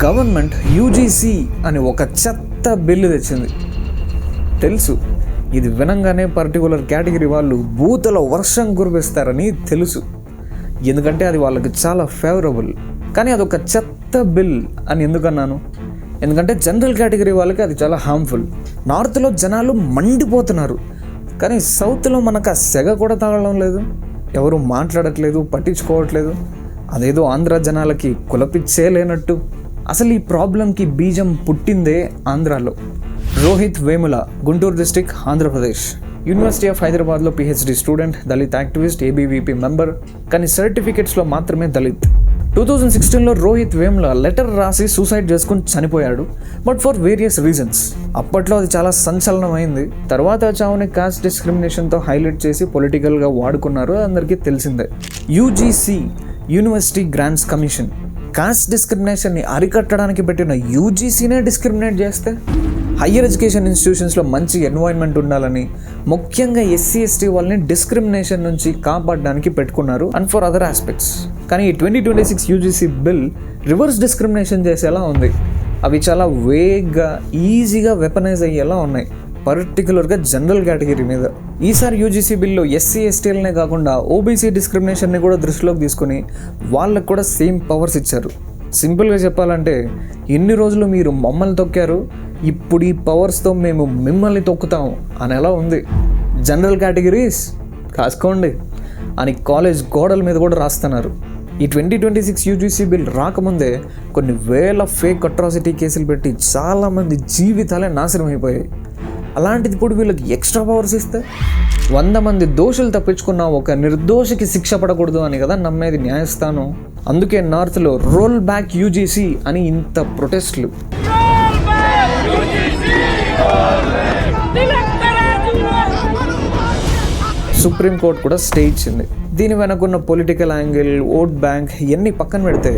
Government UGC అని ఒక చెత్త బిల్లు తెచ్చింది. తెలుసు, ఇది వినంగానే పర్టికులర్ కేటగిరీ వాళ్ళు బూతలో వర్షం కురిపిస్తారని తెలుసు, ఎందుకంటే అది వాళ్ళకి చాలా ఫేవరబుల్. కానీ అదొక చెత్త బిల్ అని ఎందుకన్నాను? ఎందుకంటే జనరల్ కేటగిరీ వాళ్ళకి అది చాలా హార్మ్ఫుల్. నార్త్లో జనాలు మండిపోతున్నారు, కానీ సౌత్లో మనకు ఆ సెగ కూడా తగలడం లేదు, ఎవరు మాట్లాడట్లేదు, పట్టించుకోవట్లేదు. అదేదో ఆంధ్ర జనాలకి కులపిచ్చే లేనట్టు. అసలు ఈ ప్రాబ్లంకి బీజం పుట్టిందే ఆంధ్రాలో. Rohith Vemula, Guntur district, Andhra Pradesh. University of హైదరాబాద్లో PhD student, Dalit activist, ABVP member, కానీ సర్టిఫికెట్స్లో మాత్రమే దళిత్. 2016లో రోహిత్ వేముల లెటర్ రాసి సూసైడ్ చేసుకుని చనిపోయాడు, బట్ ఫర్ వేరియస్ రీజన్స్. అప్పట్లో అది చాలా సంచలనమైంది. తర్వాత చావుని కాస్ట్ డిస్క్రిమినేషన్తో హైలైట్ చేసి పొలిటికల్గా వాడుకున్నారు, అందరికీ తెలిసిందే. UGC, university grants commission, caste డిస్క్రిమినేషన్ని అరికట్టడానికి పెట్టిన యూజీసీనే డిస్క్రిమినేట్ చేస్తే, హయ్యర్ ఎడ్యుకేషన్ ఇన్స్టిట్యూషన్స్లో మంచి ఎన్వైర్న్మెంట్ ఉండాలని, ముఖ్యంగా ఎస్సీ ఎస్టీ వాళ్ళని డిస్క్రిమినేషన్ నుంచి కాపాడడానికి పెట్టుకున్నారు, అండ్ ఫర్ అదర్ ఆస్పెక్ట్స్. కానీ ఈ 2026 యూజీసీ బిల్ రివర్స్ డిస్క్రిమినేషన్ చేసేలా ఉంది. అవి చాలా వేగ్గా, ఈజీగా వెపనైజ్ అయ్యేలా ఉన్నాయి, పర్టికులర్గా జనరల్ కేటగిరీ మీద. ఈసారి యూజీసీ బిల్లో ఎస్సీ ఎస్టీలనే కాకుండా ఓబీసీ డిస్క్రిమినేషన్ని కూడా దృష్టిలోకి తీసుకుని వాళ్ళకు కూడా సేమ్ పవర్స్ ఇచ్చారు. సింపుల్గా చెప్పాలంటే, ఎన్ని రోజులు మీరు మమ్మల్ని తొక్కారు, ఇప్పుడు ఈ పవర్స్తో మేము మిమ్మల్ని తొక్కుతాము అనేలా ఉంది. జనరల్ కేటగిరీస్ కాసుకోండి అని కాలేజ్ గోడల మీద కూడా రాస్తున్నారు. ఈ 2026 యూజీసీ బిల్ రాకముందే కొన్ని వేల ఫేక్ అట్రాసిటీ కేసులు పెట్టి చాలామంది జీవితాలే నాశనం అయిపోయాయి. అలాంటిది ఇప్పుడు వీళ్ళకి ఎక్స్ట్రా పవర్స్ ఇస్తే 100 మంది దోషులు తప్పించుకున్న ఒక నిర్దోషికి శిక్ష పడకూడదు అని కదా నమ్మేది న్యాయస్థానం. అందుకే నార్త్లో రోల్ బ్యాక్ యూజీసీ అని ఇంత ప్రొటెస్ట్లు. సుప్రీంకోర్టు కూడా స్టే ఇచ్చింది. దీని వెనకున్న పొలిటికల్ యాంగిల్, ఓట్ బ్యాంక్ ఇవన్నీ పక్కన పెడితే,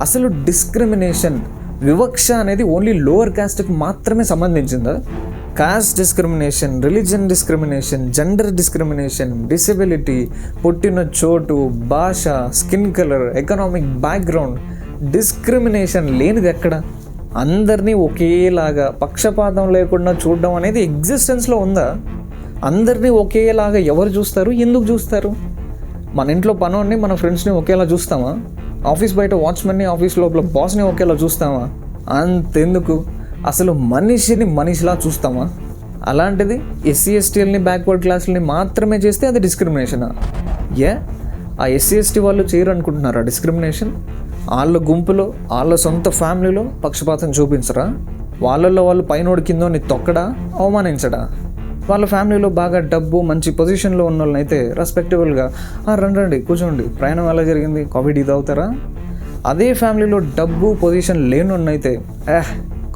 అసలు డిస్క్రిమినేషన్, వివక్ష అనేది ఓన్లీ లోవర్ కాస్ట్కి మాత్రమే సంబంధించిందా? Caste discrimination, religion discrimination, gender discrimination, disability, పుట్టిన చోటు, భాష, skin colour, economic background, discrimination లేనిది ఎక్కడ? అందరినీ ఒకేలాగా పక్షపాతం లేకుండా చూడడం అనేది ఎగ్జిస్టెన్స్లో ఉందా? అందరినీ ఒకేలాగా ఎవరు చూస్తారు, ఎందుకు చూస్తారు? మన ఇంట్లో పనోడిని, మన ఫ్రెండ్స్ని ఒకేలా చూస్తామా? ఆఫీస్ బయట వాచ్మెన్ని, ఆఫీస్ లోపల బాస్ని ఒకేలా చూస్తామా? అంతెందుకు, అసలు మనిషిని మనిషిలా చూస్తామా? అలాంటిది ఎస్సీ ఎస్టీలని, బ్యాక్వర్డ్ క్లాసులని మాత్రమే చేస్తే అది డిస్క్రిమినేషనా? ఆ ఎస్సీ ఎస్టీ వాళ్ళు చేయరు అనుకుంటున్నారా డిస్క్రిమినేషన్? వాళ్ళ గుంపులో, వాళ్ళ సొంత ఫ్యామిలీలో పక్షపాతం చూపించరా? వాళ్ళల్లో వాళ్ళు పైనోడి కిందోని తొక్కడా, అవమానించడా? వాళ్ళ ఫ్యామిలీలో బాగా డబ్బు, మంచి పొజిషన్లో ఉన్న వాళ్ళని అయితే రెస్పెక్టబుల్గా రండి కూర్చోండి, ప్రయాణం ఎలా జరిగింది, కాఫీ టీ తాగుతారా? అదే ఫ్యామిలీలో డబ్బు, పొజిషన్ లేనోన్నైతే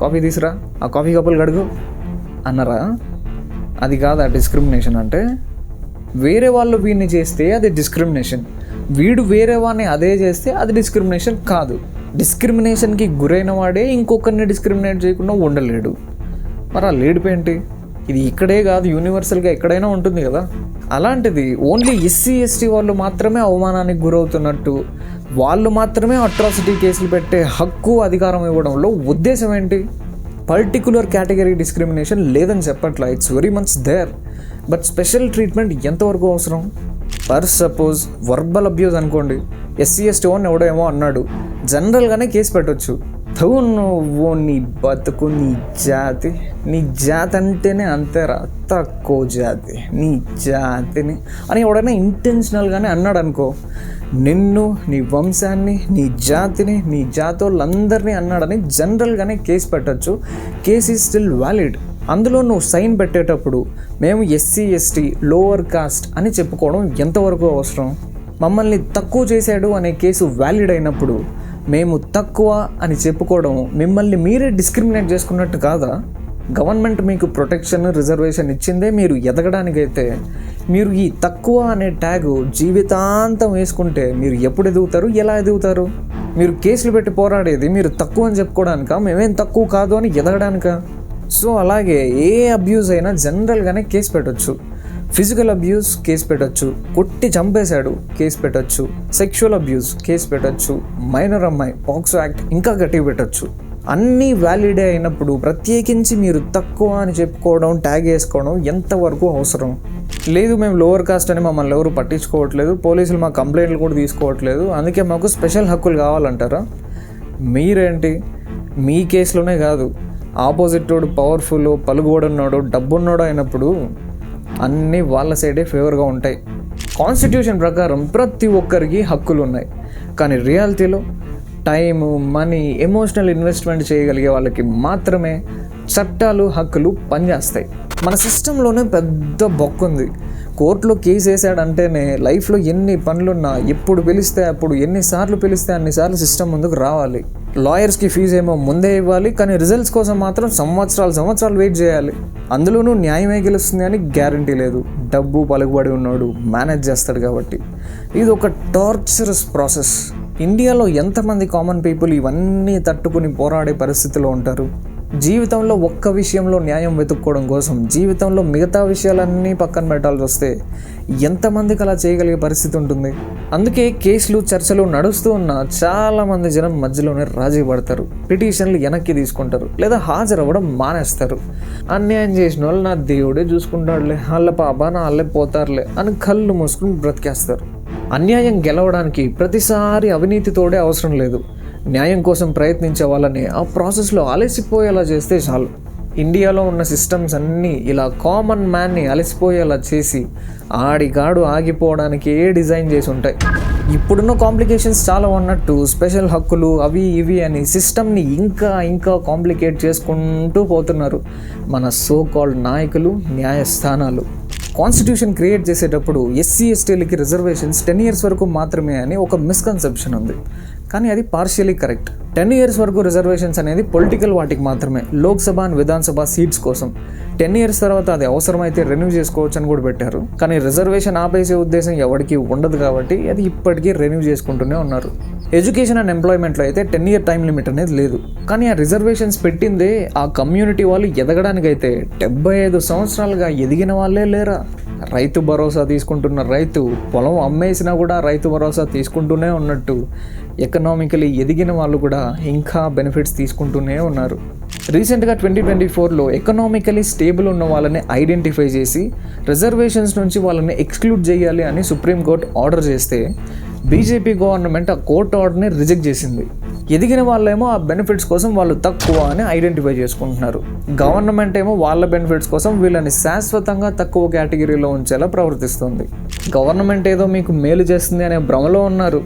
కాఫీ తీసురా, ఆ కాఫీ కప్పులు గడుగు అన్నారా? అది కాదా డిస్క్రిమినేషన్ అంటే? వేరే వాళ్ళు వీడిని చేస్తే అది డిస్క్రిమినేషన్, వీడు వేరే వాడిని అదే చేస్తే అది డిస్క్రిమినేషన్ కాదు. డిస్క్రిమినేషన్కి గురైన వాడే ఇంకొకరిని డిస్క్రిమినేట్ చేయకుండా ఉండలేడు. మరి ఆ లేడిపోయింటి? ఇది ఇక్కడే కాదు, యూనివర్సల్గా ఎక్కడైనా ఉంటుంది కదా. అలాంటిది ఓన్లీ ఎస్సీ ఎస్టీ వాళ్ళు మాత్రమే అవమానానికి గురవుతున్నట్టు, వాళ్ళు మాత్రమే అట్రాసిటీ కేసులు పెట్టే హక్కు, అధికారం ఇవ్వడంలో ఉద్దేశం ఏంటి? పర్టికులర్ కేటగిరీ డిస్క్రిమినేషన్ లేదని చెప్పట్లా, it's very much there, but special treatment ఎంతవరకు అవసరం? పర్ సపోజ్ వర్బల్ అబ్యూజ్ అనుకోండి, ఎస్సీ ఎస్టీ వాడిని ఎవడేమో అన్నాడు, జనరల్గానే కేసు పెట్టవచ్చు. నువ్వు నీ బతుకు, నీ జాతి అంటేనే అంతేరా, తక్కువ జాతి, నీ జాతిని అని ఎవడైనా ఇంటెన్షనల్గానే అన్నాడు అనుకో, నిన్ను, నీ వంశాన్ని, నీ జాతిని, నీ జాతోళ్ళందరినీ అన్నాడని జనరల్గానే కేసు పెట్టచ్చు. Case is still valid. అందులో నువ్వు సైన్ పెట్టేటప్పుడు మేము ఎస్సీ ఎస్టీ లోవర్ కాస్ట్ అని చెప్పుకోవడం ఎంతవరకు అవసరం? మమ్మల్ని తక్కువ చేశాడు అనే కేసు వ్యాలిడ్ అయినప్పుడు మేము తక్కువ అని చెప్పుకోవడం మిమ్మల్ని మీరే డిస్క్రిమినేట్ చేసుకున్నట్టు కాదా? గవర్నమెంట్ మీకు ప్రొటెక్షన్, రిజర్వేషన్ ఇచ్చిందే మీరు ఎదగడానికైతే, మీరు ఈ తక్కువ అనే ట్యాగు జీవితాంతం వేసుకుంటే మీరు ఎప్పుడు ఎదుగుతారు, ఎలా ఎదుగుతారు? మీరు కేసులు పెట్టి పోరాడేది మీరు తక్కువ అని చెప్పుకోవడానికా, మేమేం తక్కువ కాదు అని ఎదగడానికా? సో అలాగే ఏ అబ్యూజ్ అయినా జనరల్గానే కేసు పెట్టవచ్చు. ఫిజికల్ అబ్యూస్ కేసు పెట్టచ్చు, కొట్టి చంపేశాడు కేసు పెట్టచ్చు, సెక్షువల్ అబ్యూస్ కేసు పెట్టచ్చు, మైనర్ అమ్మాయి పాక్సో యాక్ట్ ఇంకా గట్టిగా పెట్టచ్చు. అన్నీ వ్యాలిడే అయినప్పుడు ప్రత్యేకించి మీరు తక్కువ అని చెప్పుకోవడం, ట్యాగ్ వేసుకోవడం ఎంతవరకు అవసరం? లేదు మేము లోవర్ కాస్ట్ అని మమ్మల్ని ఎవరు పట్టించుకోవట్లేదు, పోలీసులు మా కంప్లైంట్లు కూడా తీసుకోవట్లేదు, అందుకే మాకు స్పెషల్ హక్కులు కావాలంటారా? మీరేంటి మీ కేసులోనే కాదు, ఆపోజిట్ వాడు పవర్ఫుల్, పలుకుబడున్నాడు, డబ్బున్నాడు అయినప్పుడు అన్నీ వాళ్ళ సైడే ఫేవర్గా ఉంటాయి. కాన్స్టిట్యూషన్ ప్రకారం ప్రతి ఒక్కరికి హక్కులు ఉన్నాయి, కానీ రియాలిటీలో టైము, మనీ, ఎమోషనల్ ఇన్వెస్ట్మెంట్ చేయగలిగే వాళ్ళకి మాత్రమే చట్టాలు, హక్కులు పనిచేస్తాయి. మన సిస్టంలోనే పెద్ద బొక్కుంది. కోర్టులో కేసు వేసాడంటేనే లైఫ్లో ఎన్ని పనులున్నా ఎప్పుడు పిలిస్తే అప్పుడు, ఎన్నిసార్లు పిలిస్తే అన్నిసార్లు సిస్టమ్ ముందుకు రావాలి. లాయర్స్కి ఫీజు ఏమో ముందే ఇవ్వాలి, కానీ రిజల్ట్స్ కోసం మాత్రం సంవత్సరాలు వెయిట్ చేయాలి. అందులోనూ న్యాయమే గెలుస్తుంది అని గ్యారంటీ లేదు. డబ్బు, పలుకుబడి ఉన్నాడు మేనేజ్ చేస్తాడు కాబట్టి. ఇది ఒక టార్చరస్ ప్రాసెస్. ఇండియాలో ఎంతమంది కామన్ పీపుల్ ఇవన్నీ తట్టుకుని పోరాడే పరిస్థితిలో ఉంటారు? జీవితంలో ఒక్క విషయంలో న్యాయం వెతుక్కోవడం కోసం జీవితంలో మిగతా విషయాలన్నీ పక్కన పెట్టాల్సి వస్తే ఎంతమందికి అలా చేయగలిగే పరిస్థితి ఉంటుంది? అందుకే కేసులు, చర్చలు నడుస్తూ ఉన్న చాలామంది జనం మధ్యలోనే రాజీ పడతారు, పిటిషన్లు వెనక్కి తీసుకుంటారు, లేదా హాజరవ్వడం మానేస్తారు. అన్యాయం చేసిన వాళ్ళు నా దేవుడే చూసుకుంటాడులే, వాళ్ళ పాప నా వాళ్ళే పోతారులే అని కళ్ళు మూసుకుని బ్రతికేస్తారు. అన్యాయం గెలవడానికి ప్రతిసారి అవినీతితోడే అవసరం లేదు. న్యాయం కోసం ప్రయత్నించే వాళ్ళని ఆ ప్రాసెస్లో అలసిపోయేలా చేస్తే చాలు. ఇండియాలో ఉన్న సిస్టమ్స్ అన్నీ ఇలా కామన్ మ్యాన్ని అలసిపోయేలా చేసి ఆడిగాడు ఆగిపోవడానికి డిజైన్ చేసి ఉంటాయి. ఇప్పుడున్న కాంప్లికేషన్స్ చాలా ఉన్నట్టు స్పెషల్ హక్కులు అవి ఇవి అని సిస్టమ్ని ఇంకా కాంప్లికేట్ చేసుకుంటూ పోతున్నారు మన సో కాల్డ్ నాయకులు, న్యాయస్థానాలు. కాన్స్టిట్యూషన్ క్రియేట్ చేసేటప్పుడు ఎస్సీ ఎస్టీలకి రిజర్వేషన్స్ 10 years వరకు మాత్రమే అని ఒక మిస్కన్సెప్షన్ ఉంది, కానీ అది పార్షియలీ కరెక్ట్. 10 years వరకు రిజర్వేషన్స్ అనేది పొలిటికల్ వాటికి మాత్రమే, లోక్సభ అండ్ విధానసభ సీట్స్ కోసం. 10 years తర్వాత అది అవసరమైతే రెన్యూ చేసుకోవచ్చు అని కూడా పెట్టారు, కానీ రిజర్వేషన్ ఆపేసే ఉద్దేశం ఎవరికి ఉండదు కాబట్టి అది ఇప్పటికీ రెన్యూ చేసుకుంటూనే ఉన్నారు. ఎడ్యుకేషన్ అండ్ ఎంప్లాయ్మెంట్లో అయితే 10 year టైం లిమిట్ అనేది లేదు, కానీ ఆ రిజర్వేషన్స్ పెట్టిందే ఆ కమ్యూనిటీ వాళ్ళు ఎదగడానికైతే. 75 సంవత్సరాలుగా ఎదిగిన వాళ్ళే లేరా? రైతు భరోసా తీసుకుంటున్న రైతు పొలం అమ్మేసినా కూడా రైతు భరోసా తీసుకుంటూనే ఉన్నట్టు ఎకనామికలీ ఎదిగిన వాళ్ళు కూడా ఇంకా బెనిఫిట్స్ తీసుకుంటూనే ఉన్నారు. రీసెంట్గా 2024లో ఎకనామికలీ స్టేబుల్ ఉన్న వాళ్ళని ఐడెంటిఫై చేసి రిజర్వేషన్స్ నుంచి వాళ్ళని ఎక్స్క్లూడ్ చేయాలి అని సుప్రీంకోర్టు ఆర్డర్ చేస్తే బీజేపీ గవర్నమెంట్ ఆ కోర్టు ఆర్డర్ని రిజెక్ట్ చేసింది. ఎదిగిన వాళ్ళేమో ఆ బెనిఫిట్స్ కోసం వాళ్ళు తక్కువ అని ఐడెంటిఫై చేసుకుంటున్నారు. గవర్నమెంట్ ఏమో వాళ్ళ బెనిఫిట్స్ కోసం వీళ్ళని శాశ్వతంగా తక్కువ కేటగిరీలో ఉంచేలా ప్రవర్తిస్తుంది. గవర్నమెంట్ ఏదో మీకు మేలు చేస్తుంది అనే భ్రమలో ఉన్నారు,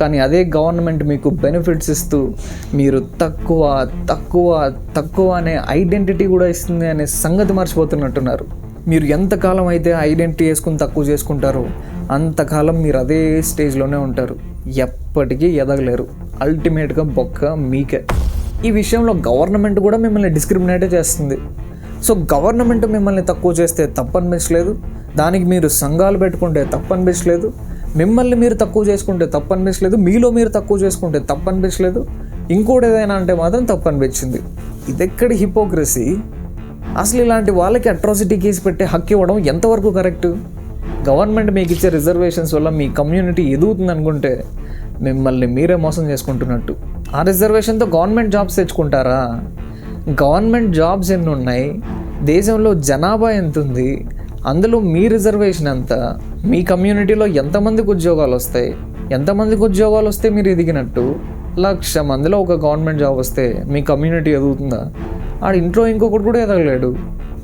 కానీ అదే గవర్నమెంట్ మీకు బెనిఫిట్స్ ఇస్తూ మీరు తక్కువ అనే ఐడెంటిటీ కూడా ఇస్తుంది అనే సంగతి మర్చిపోతున్నట్టున్నారు. మీరు ఎంతకాలం అయితే ఐడెంటిటీ వేసుకుని తక్కువ చేసుకుంటారో అంతకాలం మీరు అదే స్టేజ్లోనే ఉంటారు, ఎప్పటికీ ఎదగలేరు. అల్టిమేట్గా బొక్క మీకే. ఈ విషయంలో గవర్నమెంట్ కూడా మిమ్మల్ని డిస్క్రిమినేట్ చేస్తుంది. సో గవర్నమెంట్ మిమ్మల్ని తక్కువ చేస్తే తప్పనిపించలేదు, దానికి మీరు సంఘాలు పెట్టుకుంటే తప్పనిపించలేదు, మిమ్మల్ని మీరు తక్కువ చేసుకుంటే తప్పనిపించలేదు, మీలో మీరు తక్కువ చేసుకుంటే తప్పనిపించలేదు, ఇంకోటి ఏదైనా అంటే మాత్రం తప్పనిపించింది. ఇదెక్కడి హిపోక్రసీ? అసలు ఇలాంటి వాళ్ళకి అట్రాసిటీ కేసు పెట్టే హక్కు ఇవ్వడం ఎంతవరకు కరెక్ట్? గవర్నమెంట్ మీకు ఇచ్చే రిజర్వేషన్స్ వల్ల మీ కమ్యూనిటీ ఎదుగుతుంది అనుకుంటే మిమ్మల్ని మీరే మోసం చేసుకుంటున్నట్టు. ఆ రిజర్వేషన్తో గవర్నమెంట్ జాబ్స్ తెచ్చుకుంటారా? గవర్నమెంట్ జాబ్స్ ఎన్ని ఉన్నాయి, దేశంలో జనాభా ఎంత ఉంది, అందులో మీ రిజర్వేషన్ ఎంత, మీ కమ్యూనిటీలో ఎంతమందికి ఉద్యోగాలు వస్తాయి, ఎంతమందికి ఉద్యోగాలు వస్తే మీరు ఎదిగినట్టు? 1,00,000 మందిలో ఒక గవర్నమెంట్ జాబ్ వస్తే మీ కమ్యూనిటీ ఎదుగుతుందా? ఆడ ఇంట్లో ఇంకొకటి కూడా ఎదగలేడు.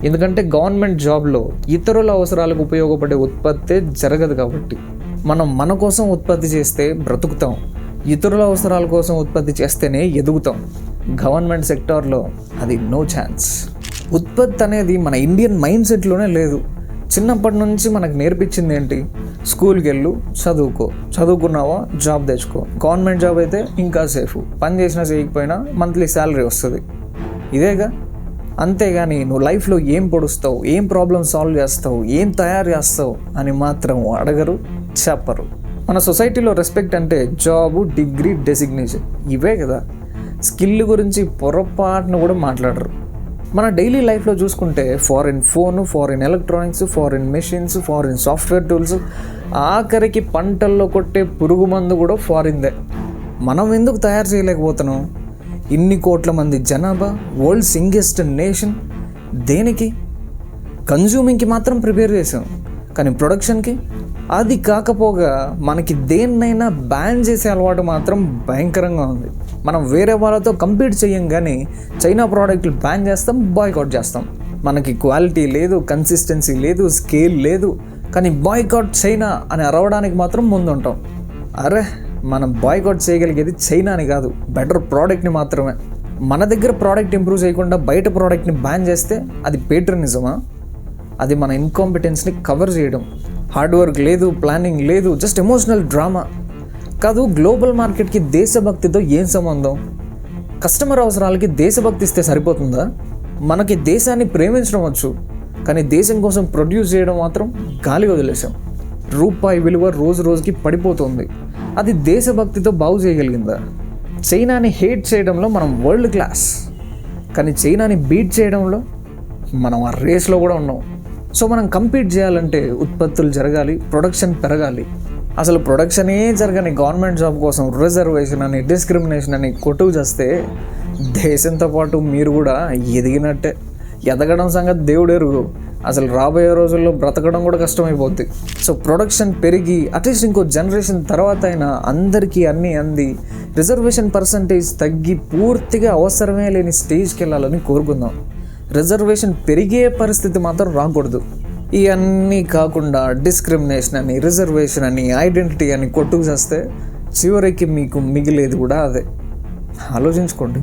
ఎందుకంటే గవర్నమెంట్ జాబ్లో ఇతరుల అవసరాలకు ఉపయోగపడే ఉత్పత్తే జరగదు కాబట్టి. మనం మన కోసం ఉత్పత్తి చేస్తే బ్రతుకుతాం, ఇతరుల అవసరాల కోసం ఉత్పత్తి చేస్తేనే ఎదుగుతాం. గవర్నమెంట్ సెక్టార్లో అది నో ఛాన్స్. ఉత్పత్తి అనేది మన ఇండియన్ మైండ్ సెట్లోనే లేదు. చిన్నప్పటి నుంచి మనకు నేర్పించింది ఏంటి? స్కూల్కి వెళ్ళు, చదువుకున్నావా జాబ్ తెచ్చుకో, గవర్నమెంట్ జాబ్ అయితే ఇంకా సేఫ్, పని చేసినా చేయకపోయినా మంత్లీ శాలరీ వస్తుంది, ఇదేగా. అంతేగాని నువ్వు లైఫ్లో ఏం పొడుస్తావు, ఏం ప్రాబ్లమ్ సాల్వ్ చేస్తావు, ఏం తయారు చేస్తావు అని మాత్రం అడగరు, చెప్పరు. మన సొసైటీలో రెస్పెక్ట్ అంటే జాబు, డిగ్రీ, డెసిగ్నేషన్, ఇవే కదా. స్కిల్ గురించి పొరపాటును కూడా మాట్లాడరు. మన డైలీ లైఫ్లో చూసుకుంటే foreign phone, foreign electronics, foreign machines, foreign software tools, ఆఖరికి పంటల్లో కొట్టే పురుగు మందు కూడా ఫారిన్దే. మనం ఎందుకు తయారు చేయలేకపోతున్నాం? ఇన్ని కోట్ల మంది జనాభా, వరల్డ్స్ యంగెస్ట్ నేషన్, దేనికి? కన్జ్యూమింగ్కి మాత్రం ప్రిపేర్ చేసాం, కానీ ప్రొడక్షన్కి అది కాకపోగా మనకి దేన్నైనా బ్యాన్ చేసే అలవాటు మాత్రం భయంకరంగా ఉంది. మనం వేరే వాళ్ళతో కంపీట్ చేయం, కానీ చైనా ప్రోడక్ట్లు బ్యాన్ చేస్తాం, బాయ్కాట్ చేస్తాం. మనకి క్వాలిటీ లేదు, కన్సిస్టెన్సీ లేదు, స్కేల్ లేదు, కానీ బాయ్కాట్ చైనా అని అరవడానికి మాత్రం ముందుంటాం. అరే, మనం బాయ్కాట్ చేయగలిగేది చైనాని కాదు, బెటర్ ప్రోడక్ట్ని మాత్రమే. మన దగ్గర ప్రోడక్ట్ ఇంప్రూవ్ చేయకుండా బయట ప్రోడక్ట్ని బ్యాన్ చేస్తే అది పేట్రనిజమా? అది మన ఇన్కాంపిటెన్స్ని కవర్ చేయడం. హార్డ్ వర్క్ లేదు, ప్లానింగ్ లేదు, జస్ట్ ఎమోషనల్ డ్రామా. కాదు, గ్లోబల్ మార్కెట్కి దేశభక్తితో ఏం సంబంధం? కస్టమర్ అవసరాలకి దేశభక్తి ఇస్తే సరిపోతుందా? మనకి దేశాన్ని ప్రేమించడం వచ్చు, కానీ దేశం కోసం ప్రొడ్యూస్ చేయడం మాత్రం గాలి వదిలేసాం. రూపాయి విలువ రోజు రోజుకి పడిపోతుంది. అది దేశభక్తితో బాగు చేయగలిగిందా? చైనాని హేట్ చేయడంలో మనం వరల్డ్ క్లాస్, కానీ చైనాని బీట్ చేయడంలో మనం ఆ రేస్లో కూడా ఉన్నాం. సో మనం కంపీట్ చేయాలంటే ఉత్పత్తులు జరగాలి, ప్రొడక్షన్ పెరగాలి. అసలు ప్రొడక్షనే జరగని గవర్నమెంట్ జాబ్ కోసం రిజర్వేషన్ అని, డిస్క్రిమినేషన్ అని కొట్టుకు చేస్తే దేశంతో పాటు మీరు కూడా ఎదిగినట్టే. ఎదగడం సంగతి దేవుడెరుగు. అసలు రాబోయే రోజుల్లో బ్రతకడం కూడా కష్టమైపోద్ది. సో ప్రొడక్షన్ పెరిగి అట్లీస్ట్ ఇంకో జనరేషన్ తర్వాత అయినా అందరికీ అన్నీ అంది రిజర్వేషన్ పర్సంటేజ్ తగ్గి పూర్తిగా అవసరమే లేని స్టేజ్కి వెళ్ళాలని కోరుకుందాం. రిజర్వేషన్ పెరిగే పరిస్థితి మాత్రం రాకూడదు. ఇవన్నీ కాకుండా డిస్క్రిమినేషన్ అని, రిజర్వేషన్ అని, ఐడెంటిటీ అని కొట్టుకు చేస్తే చివరికి మీకు మిగిలేది కూడా అదే. ఆలోచించుకోండి.